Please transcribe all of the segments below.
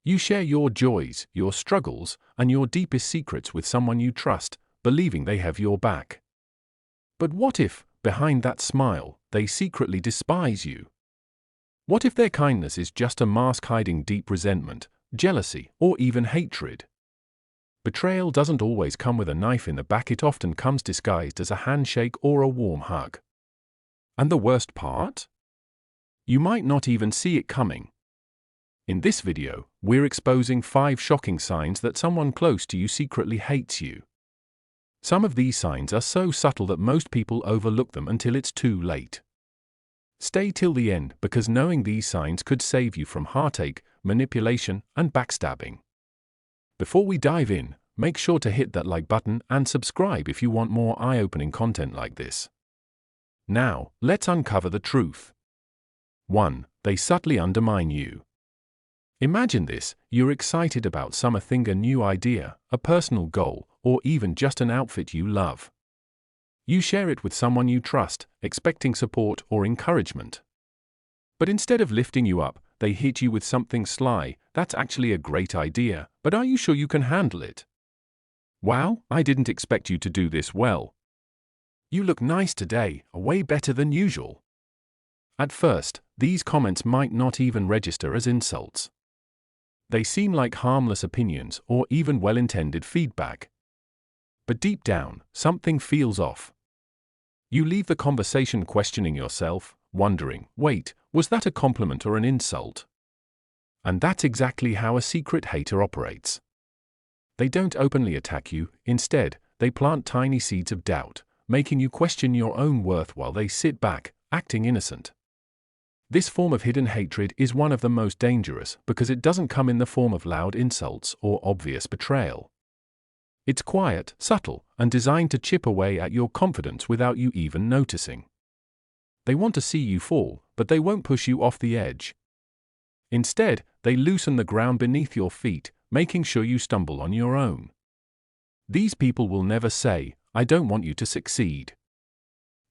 You share your joys, your struggles, and your deepest secrets with someone you trust, believing they have your back. But what if, behind that smile, they secretly despise you? What if their kindness is just a mask hiding deep resentment, jealousy, or even hatred? Betrayal doesn't always come with a knife in the back, it often comes disguised as a handshake or a warm hug. And the worst part? You might not even see it coming. In this video, we're exposing 5 shocking signs that someone close to you secretly hates you. Some of these signs are so subtle that most people overlook them until it's too late. Stay till the end, because knowing these signs could save you from heartache, manipulation, and backstabbing. Before we dive in, make sure to hit that like button and subscribe if you want more eye-opening content like this. Now, let's uncover the truth. 1. They subtly undermine you. Imagine this: you're excited about something, a new idea, a personal goal, or even just an outfit you love. You share it with someone you trust, expecting support or encouragement. But instead of lifting you up, they hit you with something sly. That's actually a great idea, but are you sure you can handle it? Wow, I didn't expect you to do this well. You look nice today, way better than usual. At first, these comments might not even register as insults. They seem like harmless opinions or even well-intended feedback. But deep down, something feels off. You leave the conversation questioning yourself, wondering, wait, was that a compliment or an insult? And that's exactly how a secret hater operates. They don't openly attack you, instead, they plant tiny seeds of doubt, making you question your own worth while they sit back, acting innocent. This form of hidden hatred is one of the most dangerous because it doesn't come in the form of loud insults or obvious betrayal. It's quiet, subtle, and designed to chip away at your confidence without you even noticing. They want to see you fall, but they won't push you off the edge. Instead, they loosen the ground beneath your feet, making sure you stumble on your own. These people will never say, "I don't want you to succeed."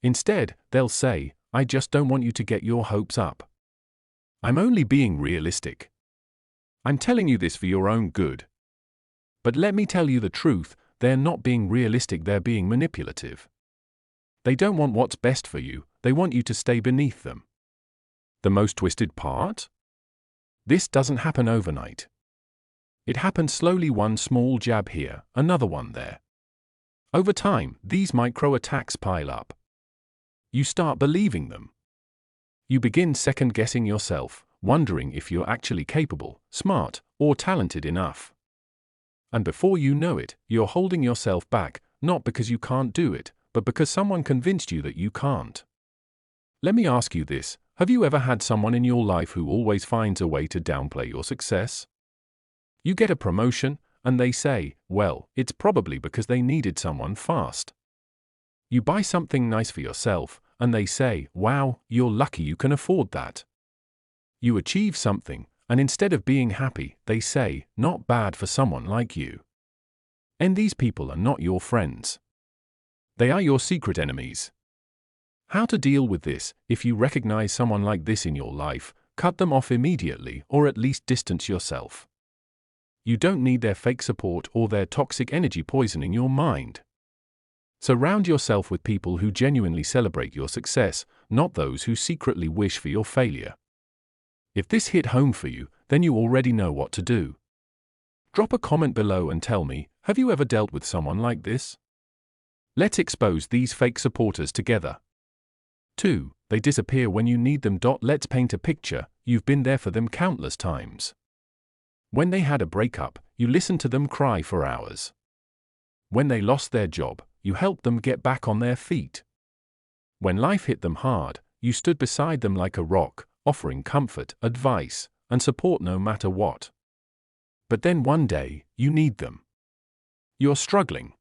Instead, they'll say, "I just don't want you to get your hopes up. I'm only being realistic. I'm telling you this for your own good." But let me tell you the truth, they're not being realistic, they're being manipulative. They don't want what's best for you, they want you to stay beneath them. The most twisted part? This doesn't happen overnight. It happens slowly, one small jab here, another one there. Over time, these micro-attacks pile up. You start believing them. You begin second-guessing yourself, wondering if you're actually capable, smart, or talented enough. And before you know it, you're holding yourself back, not because you can't do it, but because someone convinced you that you can't. Let me ask you this: have you ever had someone in your life who always finds a way to downplay your success? You get a promotion, and they say, well, it's probably because they needed someone fast. You buy something nice for yourself, and they say, wow, you're lucky you can afford that. You achieve something, and instead of being happy, they say, not bad for someone like you. And these people are not your friends. They are your secret enemies. How to deal with this? If you recognize someone like this in your life, cut them off immediately or at least distance yourself. You don't need their fake support or their toxic energy poisoning your mind. Surround yourself with people who genuinely celebrate your success, not those who secretly wish for your failure. If this hit home for you, then you already know what to do. Drop a comment below and tell me, have you ever dealt with someone like this? Let's expose these fake supporters together. 2. They disappear when you need them. Let's paint a picture: you've been there for them countless times. When they had a breakup, you listened to them cry for hours. When they lost their job, you helped them get back on their feet. When life hit them hard, you stood beside them like a rock, offering comfort, advice, and support no matter what. But then one day, you need them. You're struggling.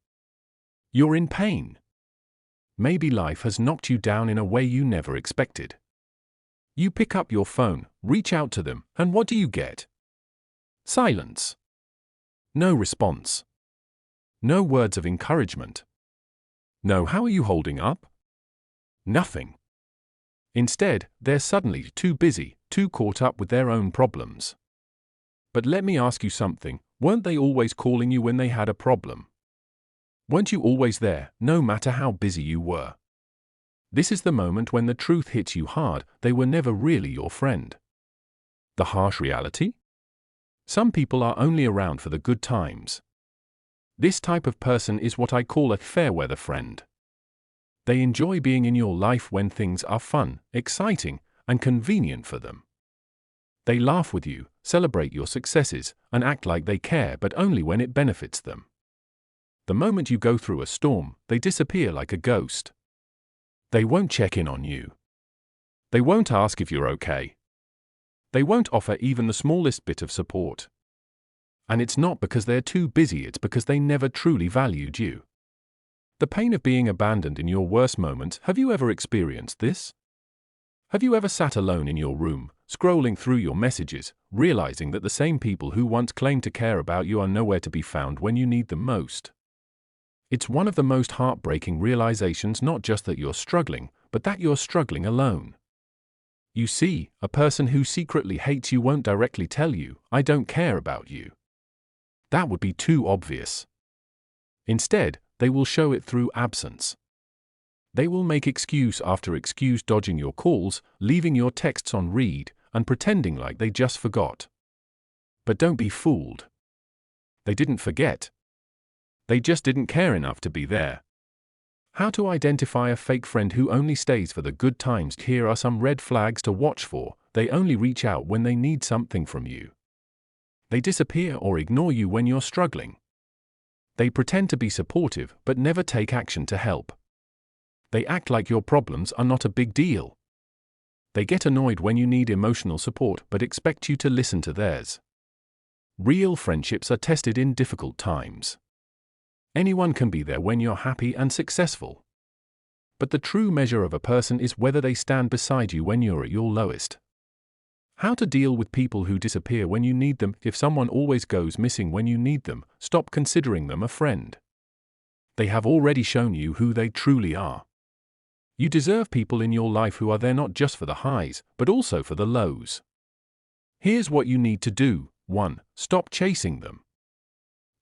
You're in pain. Maybe life has knocked you down in a way you never expected. You pick up your phone, reach out to them, and what do you get? Silence. No response. No words of encouragement. No, how are you holding up? Nothing. Instead, they're suddenly too busy, too caught up with their own problems. But let me ask you something, weren't they always calling you when they had a problem? Weren't you always there, no matter how busy you were? This is the moment when the truth hits you hard, they were never really your friend. The harsh reality? Some people are only around for the good times. This type of person is what I call a fair-weather friend. They enjoy being in your life when things are fun, exciting, and convenient for them. They laugh with you, celebrate your successes, and act like they care, but only when it benefits them. The moment you go through a storm, they disappear like a ghost. They won't check in on you. They won't ask if you're okay. They won't offer even the smallest bit of support. And it's not because they're too busy, it's because they never truly valued you. The pain of being abandoned in your worst moments, have you ever experienced this? Have you ever sat alone in your room, scrolling through your messages, realizing that the same people who once claimed to care about you are nowhere to be found when you need them most? It's one of the most heartbreaking realizations, not just that you're struggling, but that you're struggling alone. You see, a person who secretly hates you won't directly tell you, "I don't care about you." That would be too obvious. Instead, they will show it through absence. They will make excuse after excuse, dodging your calls, leaving your texts on read, and pretending like they just forgot. But don't be fooled. They didn't forget. They just didn't care enough to be there. How to identify a fake friend who only stays for the good times? Here are some red flags to watch for. They only reach out when they need something from you. They disappear or ignore you when you're struggling. They pretend to be supportive but never take action to help. They act like your problems are not a big deal. They get annoyed when you need emotional support but expect you to listen to theirs. Real friendships are tested in difficult times. Anyone can be there when you're happy and successful. But the true measure of a person is whether they stand beside you when you're at your lowest. How to deal with people who disappear when you need them? If someone always goes missing when you need them, stop considering them a friend. They have already shown you who they truly are. You deserve people in your life who are there not just for the highs, but also for the lows. Here's what you need to do. 1. Stop chasing them.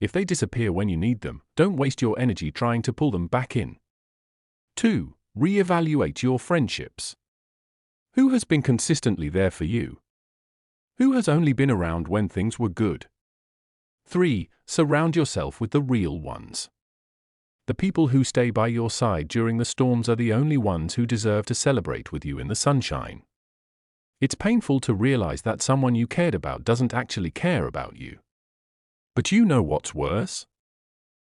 If they disappear when you need them, don't waste your energy trying to pull them back in. 2. Reevaluate your friendships. Who has been consistently there for you? Who has only been around when things were good? 3. Surround yourself with the real ones. The people who stay by your side during the storms are the only ones who deserve to celebrate with you in the sunshine. It's painful to realize that someone you cared about doesn't actually care about you. But you know what's worse?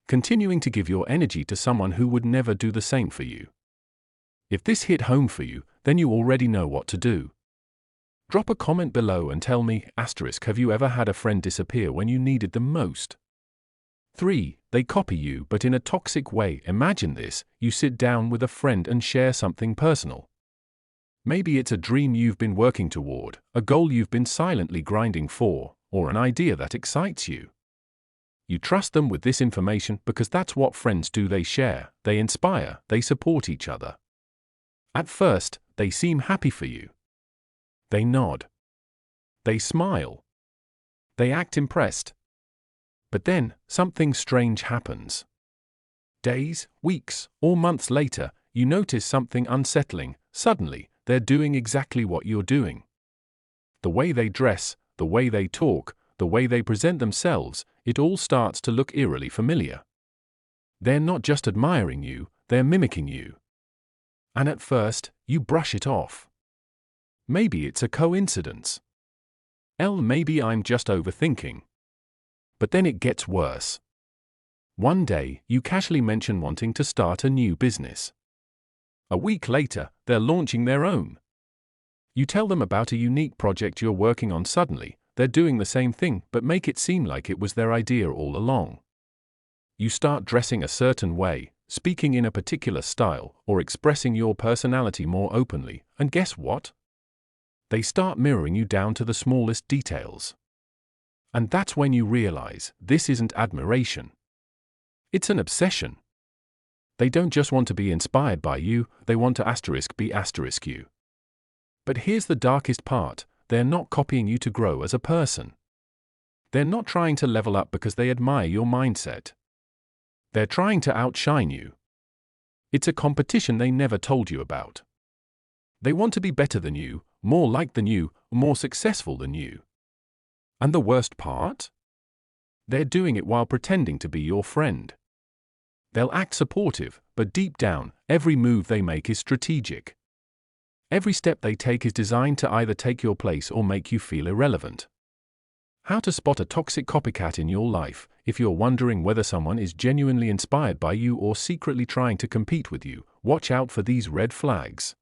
Continuing to give your energy to someone who would never do the same for you. If this hit home for you, then you already know what to do. Drop a comment below and tell me, have you ever had a friend disappear when you needed them most? 3. They copy you but in a toxic way. Imagine this, you sit down with a friend and share something personal. Maybe it's a dream you've been working toward, a goal you've been silently grinding for, or an idea that excites you. You trust them with this information because that's what friends do. They share, they inspire, they support each other. At first, they seem happy for you. They nod. They smile. They act impressed. But then, something strange happens. Days, weeks, or months later, you notice something unsettling. Suddenly, they're doing exactly what you're doing. The way they dress, the way they talk, the way they present themselves, it all starts to look eerily familiar. They're not just admiring you, they're mimicking you. And at first, you brush it off. Maybe it's a coincidence. Maybe I'm just overthinking. But then it gets worse. One day, you casually mention wanting to start a new business. A week later, they're launching their own. You tell them about a unique project you're working on. Suddenly, they're doing the same thing but make it seem like it was their idea all along. You start dressing a certain way, speaking in a particular style, or expressing your personality more openly, and guess what? They start mirroring you down to the smallest details. And that's when you realize this isn't admiration. It's an obsession. They don't just want to be inspired by you, they want to be you. But here's the darkest part, they're not copying you to grow as a person. They're not trying to level up because they admire your mindset. They're trying to outshine you. It's a competition they never told you about. They want to be better than you, more liked than you, more successful than you. And the worst part? They're doing it while pretending to be your friend. They'll act supportive, but deep down, every move they make is strategic. Every step they take is designed to either take your place or make you feel irrelevant. How to spot a toxic copycat in your life. If you're wondering whether someone is genuinely inspired by you or secretly trying to compete with you, watch out for these red flags.